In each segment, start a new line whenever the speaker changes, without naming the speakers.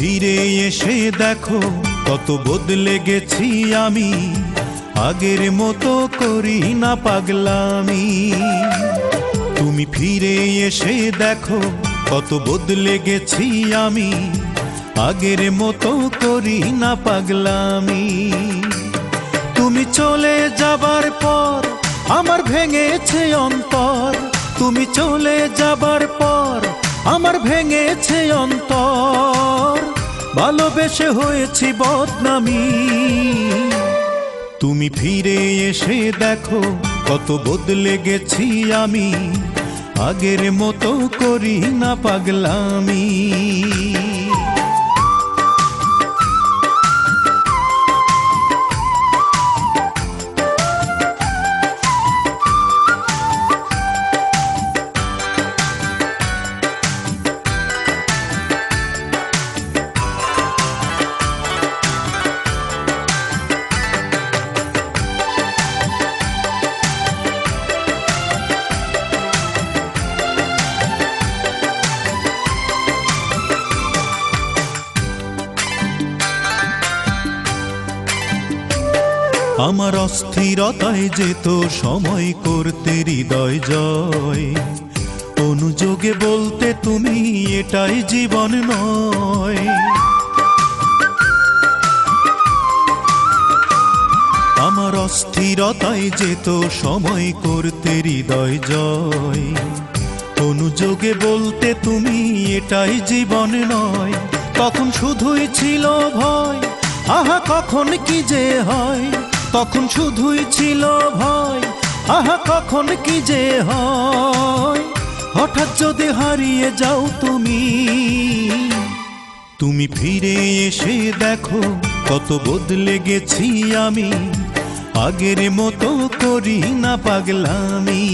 ফিরে এসে দেখো কত বদলে গেছি আমি, আগের মতো করি না পাগলামি। তুমি ফিরে এসে দেখো কত বদলে গেছি আমি, আগের মতো করি না পাগলামি। তুমি চলে যাবার পর আমার ভেঙেছে অন্তর, তুমি চলে যাবার পর আমার ভেঙেছে অন্তর, ভালোবেসে হয়েছি বদনামি। তুমি ফিরে এসে দেখো কত বদলে গেছি আমি, আগের মতো করি না পাগলামি। আমার অস্থিরতায় যেত সময় করতে হৃদয় জয়, অনুযোগে বলতে তুমি এটাই জীবন নয়। আমার অস্থিরতায় যেত সময় করতে হৃদয় জয়, অনুযোগে বলতে তুমি এটাই জীবন নয়। তখন শুধুই ছিল ভয়, আহা কখন কি যে হয়, তখন শুধুই ছিল ভয়, আহা কখন কি যে হয়। হঠাৎ যদি হারিয়ে যাও তুমি, তুমি ফিরে এসে দেখো কত বদলে গেছি আমি, আগের মতো করি না পাগলামি।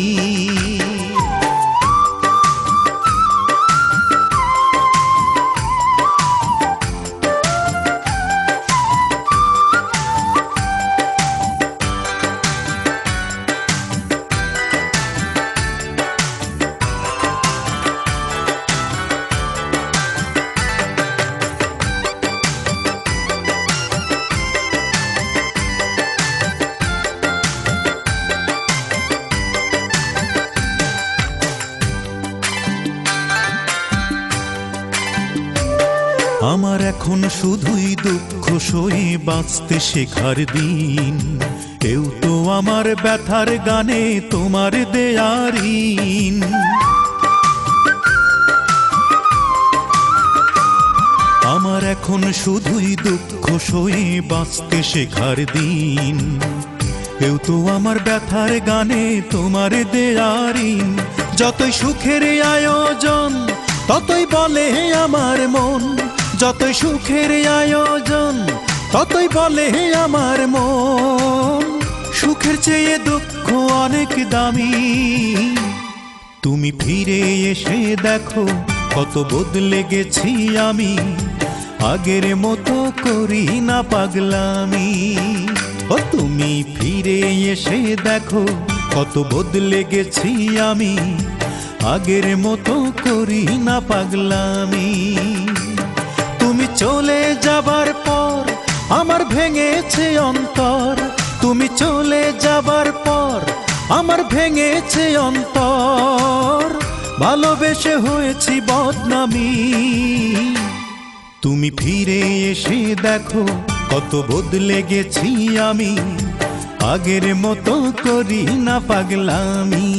আমার এখন শুধুই দুঃখ সয়ে বাঁচতে শেখার দিন, কেউ তো আমার ব্যথার গানে তোমার দেয়ার ঋণ। আমার এখন শুধুই দুঃখ সয়ে বাঁচতে শেখার দিন, কেউ তো আমার ব্যথার গানে তোমার দেয়ার ঋণ। যতই সুখের আয়োজন ততই বলে আমার মন, যতই সুখের আয়োজন ততই বলে আমার মন, সুখের চেয়ে দুঃখ অনেক দামি। তুমি ফিরে এসে দেখো কত বদলে গেছি আমি, আগের মতো করি না পাগলামি। ও তুমি ফিরে এসে দেখো কত বদলে গেছি আমি, আগের মতো করি না পাগলামি। তুমি চলে যাবার পর আমার ভেঙেছে অন্তর, তুমি চলে যাবার পর আমার ভেঙেছে অন্তর, ভালোবেসে হয়েছি বদনামি। তুমি ফিরে এসে দেখো কত বদলে গেছি আমি, আগের মতো করি না পাগলামি।